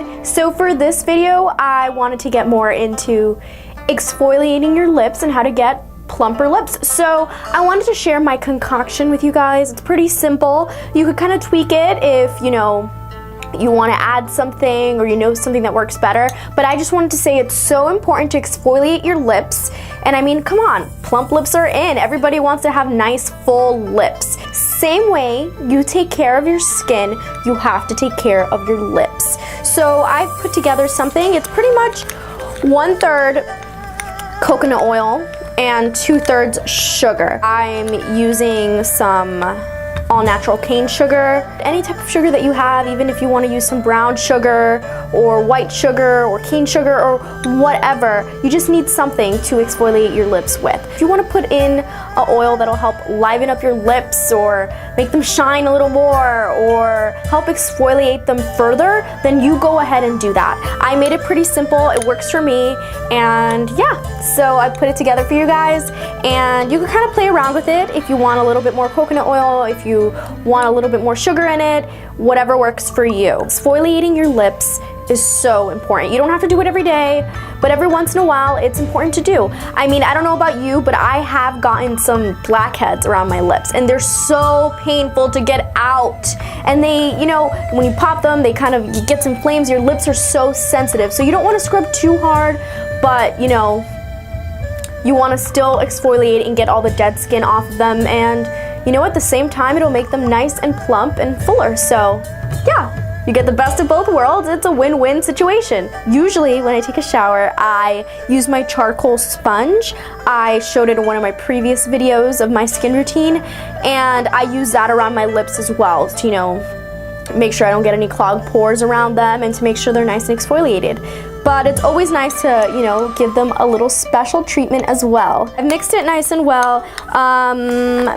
good. So for this video, I wanted to get more into exfoliating your lips and how to get plumper lips. So I wanted to share my concoction with you guys. It's pretty simple. You could kind of tweak it if, you know, you want to add something or you know something that works better. But I just wanted to say it's so important to exfoliate your lips. And I mean, come on, plump lips are in. Everybody wants to have nice, full lips. Same way you take care of your skin, you have to take care of your lips. So I've put together something. It's pretty much 1/3 coconut oil and 2/3 sugar. I'm using some all-natural cane sugar, any type of sugar that you have, even if you want to use some brown sugar or white sugar or cane sugar or whatever. You just need something to exfoliate your lips with. If you want to put in an oil that'll help liven up your lips or make them shine a little more or help exfoliate them further, then you go ahead and do that. I made it pretty simple. It works for me, and yeah, so I put it together for you guys, and you can kind of play around with it if you want a little bit more coconut oil, if you want a little bit more sugar in it, whatever works for you. Exfoliating your lips is so important. You don't have to do it every day, but every once in a while it's important to do. I mean, I don't know about you, but I have gotten some blackheads around my lips and they're so painful to get out. And they, you know, when you pop them, they kind of, you get some flames. Your lips are so sensitive. So you don't want to scrub too hard, but you know, you want to still exfoliate and get all the dead skin off of them. And you know, at the same time, it'll make them nice and plump and fuller. So yeah, you get the best of both worlds. It's a win-win situation. Usually when I take a shower, I use my charcoal sponge. I showed it in one of my previous videos of my skin routine, and I use that around my lips as well to, you know, make sure I don't get any clogged pores around them and to make sure they're nice and exfoliated. But it's always nice to, you know, give them a little special treatment as well. I've mixed it nice and well.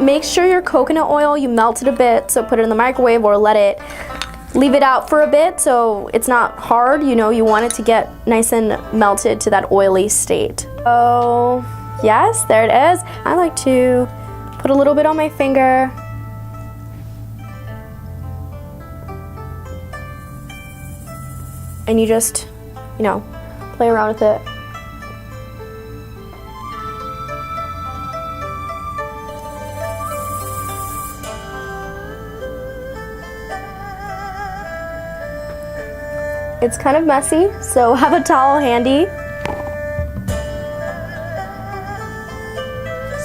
Make sure your coconut oil, you melt it a bit, so put it in the microwave or leave it out for a bit so it's not hard. You know, you want it to get nice and melted to that oily state. Oh, yes, there it is. I like to put a little bit on my finger. And you just, you know, play around with it. It's kind of messy, so have a towel handy.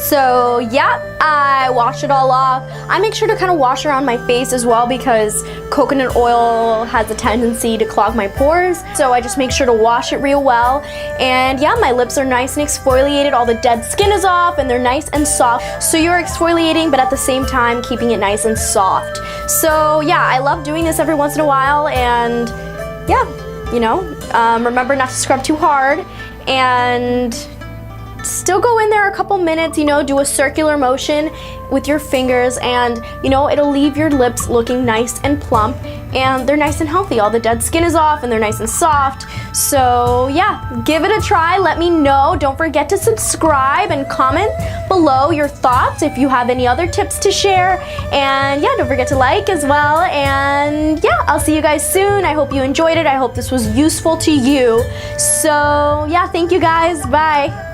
So yeah, I wash it all off. I make sure to kind of wash around my face as well because coconut oil has a tendency to clog my pores. So I just make sure to wash it real well. And yeah, my lips are nice and exfoliated. All the dead skin is off and they're nice and soft. So you're exfoliating, but at the same time, keeping it nice and soft. So yeah, I love doing this every once in a while. And yeah, you know, remember not to scrub too hard and still go in there a couple minutes, you know, do a circular motion with your fingers, and you know, it'll leave your lips looking nice and plump and they're nice and healthy. All the dead skin is off and they're nice and soft. So yeah, give it a try. Let me know. Don't forget to subscribe and comment below your thoughts if you have any other tips to share. And yeah, don't forget to like as well. And yeah, I'll see you guys soon. I hope you enjoyed it. I hope this was useful to you. So yeah, thank you guys. Bye.